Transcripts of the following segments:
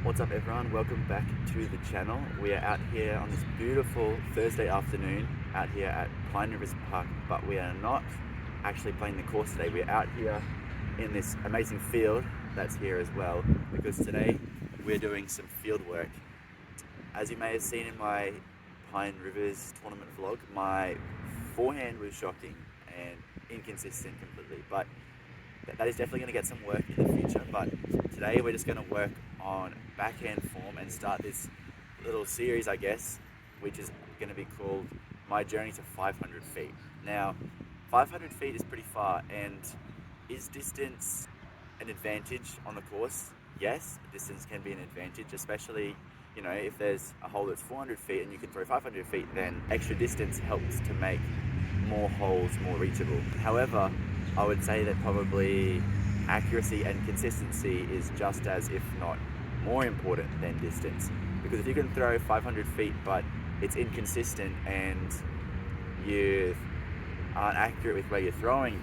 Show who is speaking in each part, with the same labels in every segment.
Speaker 1: What's up everyone, welcome back to the channel. We are out here on this beautiful Thursday afternoon out here at Pine Rivers Park, but we are not actually playing the course today. We're out here in this amazing field that's here as well, because today we're doing some field work. As you may have seen in my Pine Rivers tournament vlog, my forehand was shocking and inconsistent completely, but that is definitely going to get some work in the future. But today we're just going to work on backhand form and start this little series, I guess, which is going to be called My Journey to 500 Feet. Now, 500 feet is pretty far, and is distance an advantage on the course? Yes, distance can be an advantage, especially, you know, if there's a hole that's 400 feet and you can throw 500 feet, then extra distance helps to make more holes more reachable. However, I would say that probably accuracy and consistency is just as, if not more important than distance. Because if you can throw 500 feet but it's inconsistent and you aren't accurate with where you're throwing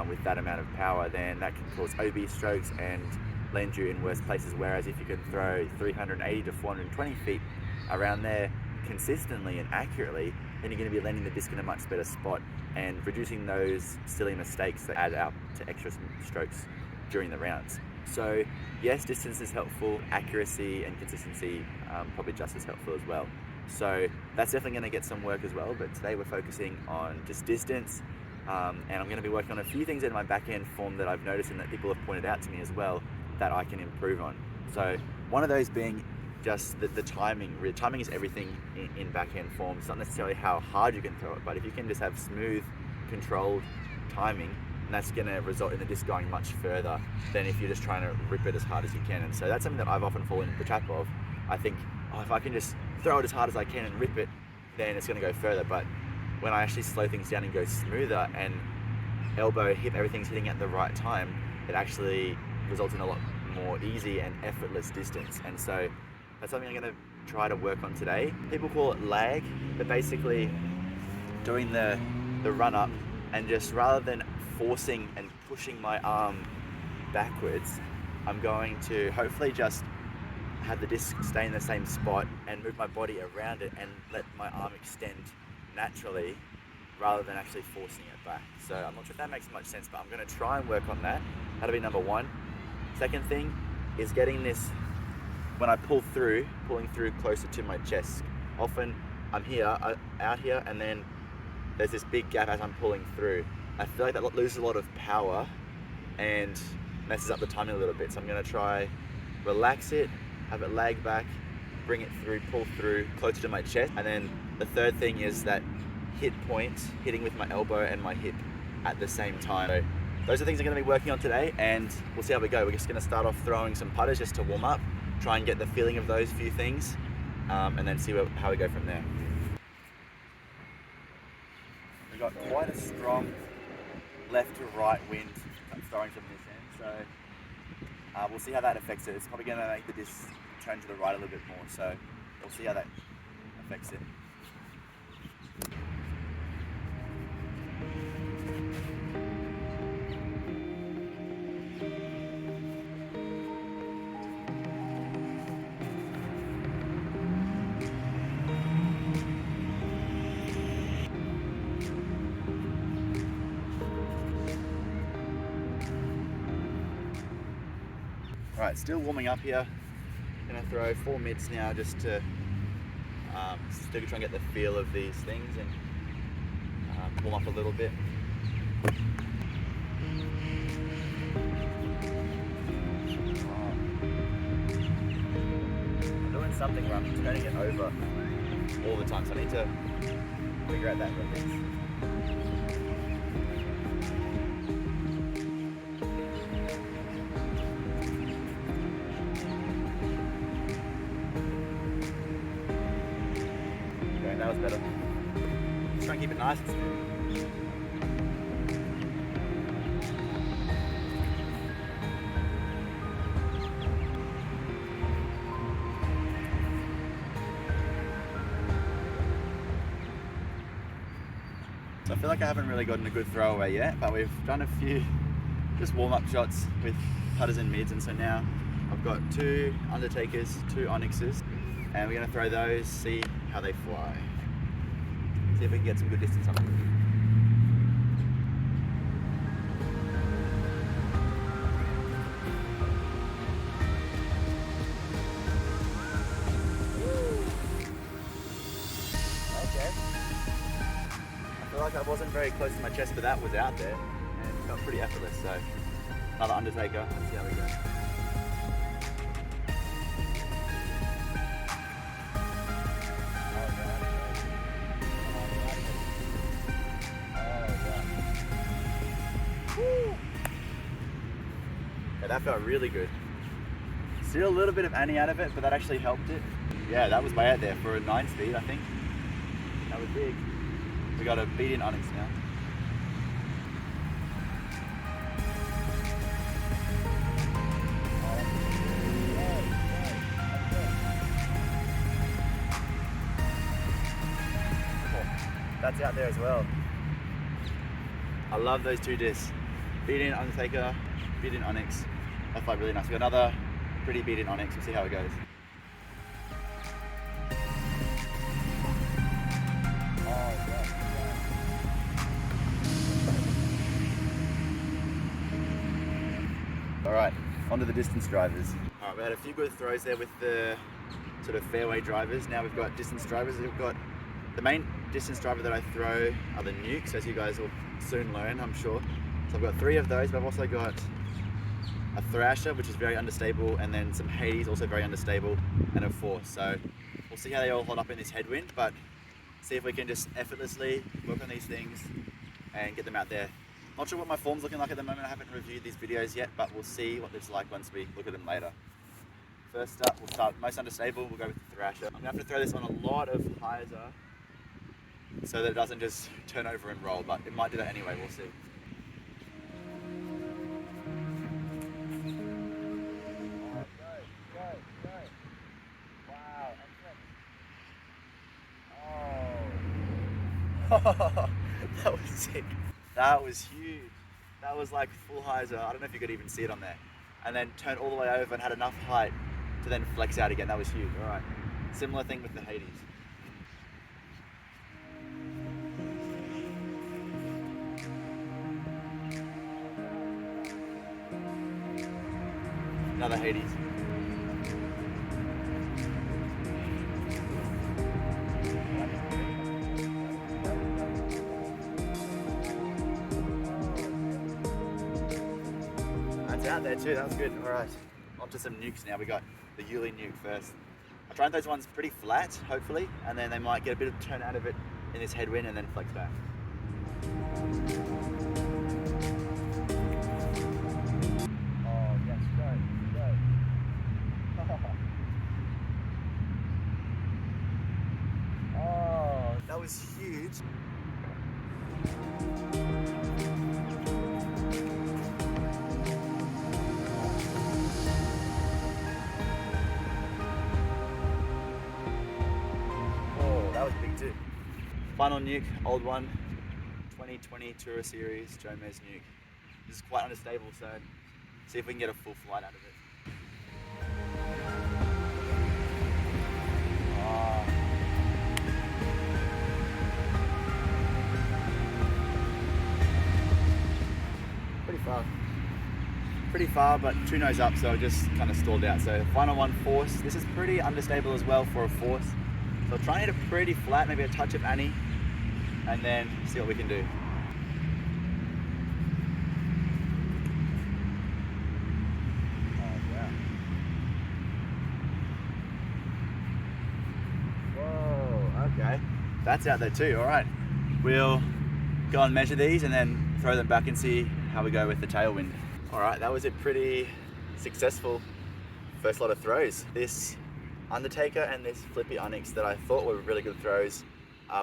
Speaker 1: with that amount of power, then that can cause OB strokes and land you in worse places. Whereas if you can throw 380 to 420 feet around there consistently and accurately, then you're going to be landing the disc in a much better spot and reducing those silly mistakes that add up to extra strokes during the rounds. So yes, distance is helpful, accuracy and consistency probably just as helpful as well. So that's definitely going to get some work as well, but today we're focusing on just distance, and I'm going to be working on a few things in my backhand form that I've noticed and that people have pointed out to me as well that I can improve on. So one of those being just the timing. Timing is everything in backhand form. It's not necessarily how hard you can throw it, but if you can just have smooth, controlled timing, and that's going to result in the disc going much further than if you're just trying to rip it as hard as you can. And so that's something that I've often fallen into the trap of. I think, oh, if I can just throw it as hard as I can and rip it, then it's going to go further. But when I actually slow things down and go smoother and elbow, hip, everything's hitting at the right time, it actually results in a lot more easy and effortless distance. And so that's something I'm going to try to work on today. People call it lag, but basically doing the run up, and just rather than forcing and pushing my arm backwards, I'm going to hopefully just have the disc stay in the same spot and move my body around it and let my arm extend naturally rather than actually forcing it back. So I'm not sure if that makes much sense, but I'm going to try and work on that. That'll be number one. Second thing is getting this, when I pulling through closer to my chest. Often I'm out here, and then there's this big gap as I'm pulling through. I feel like that loses a lot of power and messes up the timing a little bit. So I'm going to try relax it, have it lag back, bring it through, pull through closer to my chest. And then the third thing is that hit point, hitting with my elbow and my hip at the same time. So those are things I'm going to be working on today, and we'll see how we go. We're just going to start off throwing some putters just to warm up, try and get the feeling of those few things, and then see how we go from there. We've got quite a strong left to right wind throwing from this end, so we'll see how that affects it. It's probably going to make the disc turn to the right a little bit more, so we'll see how that affects it. Alright, still warming up here. Gonna throw 4 mids now just to still try and get the feel of these things and warm up a little bit. I'm doing something where I'm turning it over all the time, so I need to figure out that release. That was better. Just try and keep it nice and smooth. So I feel like I haven't really gotten a good throwaway yet, but we've done a few just warm-up shots with putters and mids, and so now I've got 2 Undertakers, 2 Onyxes, and we're going to throw those, see how they fly. See if we can get some good distance on them. Okay. I feel like I wasn't very close to my chest, but that was out there and it felt pretty effortless. So another Undertaker. Let's see how we go. Yeah, that felt really good. Still a little bit of Annie out of it, but that actually helped it. Yeah, that was way out there for a 9 speed, I think. That was big. We got a beat in Onyx now. That's out there as well. I love those 2 discs. Beat in Undertaker, beat in Onyx. That felt really nice. We got another pretty beat in Onyx. We'll see how it goes. All right, onto the distance drivers. All right, we had a few good throws there with the sort of fairway drivers. Now we've got distance drivers. We've got the main distance driver that I throw are the nukes, as you guys will soon learn, I'm sure. So I've got 3 of those, but I've also got a Thrasher, which is very understable, and then some Hades, also very understable, and a Force. So we'll see how they all hold up in this headwind, but see if we can just effortlessly work on these things and get them out there. Not sure what my form's looking like at the moment. I haven't reviewed these videos yet, but we'll see what it's like once we look at them later. First up, we'll start most understable. We'll go with the Thrasher. I'm gonna have to throw this on a lot of hyzer so that it doesn't just turn over and roll, but it might do that anyway. We'll see. Wow, that was sick. That was huge. That was like full hyzer. I don't know if you could even see it on there. And then turned all the way over and had enough height to then flex out again. That was huge. All right. Similar thing with the Hades. Another Hades. That's out there too, that was good. All right, on to some nukes now. We got the Yuli nuke first. I tried those ones pretty flat, hopefully, and then they might get a bit of turn out of it in this headwind and then flex back. Oh yes, go. Oh, that was huge. That was big too. Final nuke, old one, 2020 Tour Series, Jomez nuke. This is quite unstable, so see if we can get a full flight out of it. Oh. Pretty far, but 2 nose up, so it just kind of stalled out. So final one, Force. This is pretty unstable as well for a Force. So try and hit it pretty flat, maybe a touch of Annie, and then see what we can do. Oh, yeah. Whoa, okay. That's out there too, all right. We'll go and measure these and then throw them back and see how we go with the tailwind. All right, that was a pretty successful first lot of throws. This Undertaker and this Flippy Onyx that I thought were really good throws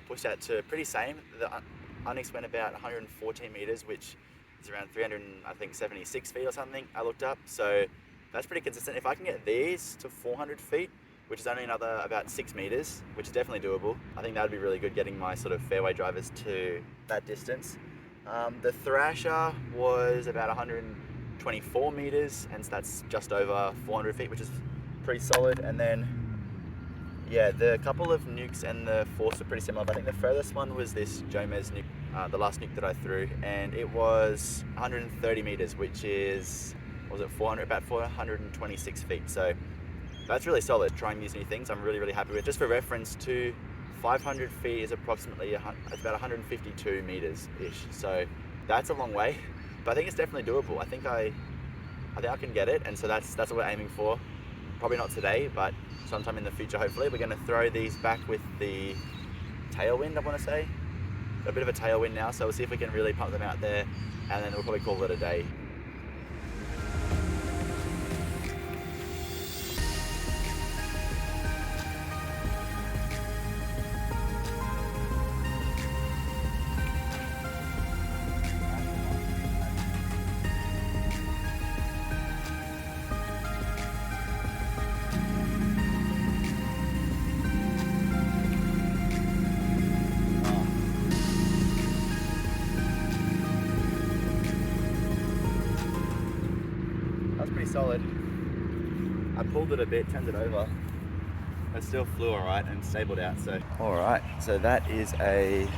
Speaker 1: pushed out to pretty same. The Onyx went about 114 meters, which is around 376 feet or something I looked up. So that's pretty consistent. If I can get these to 400 feet, which is only another about 6 meters, which is definitely doable, I think that would be really good, getting my sort of fairway drivers to that distance. The Thrasher was about 100 24 meters, and so that's just over 400 feet, which is pretty solid. And then, yeah, the couple of nukes and the force are pretty similar. But I think the furthest one was this Jomez nuke, the last nuke that I threw, and it was 130 meters, which is, what was it, about 426 feet. So that's really solid, trying these new things. I'm really, really happy with. Just for reference, to 500 feet is approximately, it's about 152 meters-ish. So that's a long way, but I think it's definitely doable. I think I can get it, and so that's what we're aiming for. Probably not today, but sometime in the future, hopefully. We're gonna throw these back with the tailwind, I wanna say. Got a bit of a tailwind now, so we'll see if we can really pump them out there, and then we'll probably call it a day. That's pretty solid. I pulled it a bit, turned it over. It still flew alright and stabled out, so. Alright, so that is a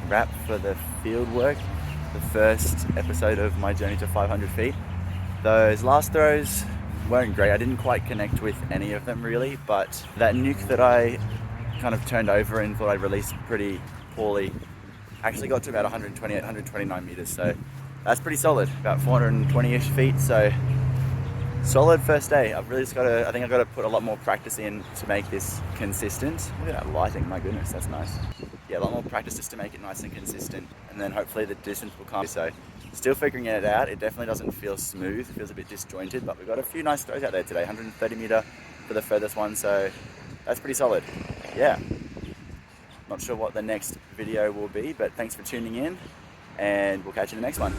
Speaker 1: wrap for the field work. The first episode of my journey to 500 feet. Those last throws weren't great. I didn't quite connect with any of them really, but that nuke that I kind of turned over and thought I'd released pretty poorly actually got to about 128, 129 meters. So that's pretty solid, about 420-ish feet. So solid first day. I've really just got to, I think I've got to put a lot more practice in to make this consistent. Look at that lighting, my goodness, that's nice. Yeah, a lot more practice just to make it nice and consistent, and then hopefully the distance will come. So still figuring it out. It definitely doesn't feel smooth. It feels a bit disjointed, but we've got a few nice throws out there today. 130 meter for the furthest one, so that's pretty solid. Yeah. Not sure what the next video will be, but thanks for tuning in, and we'll catch you in the next one.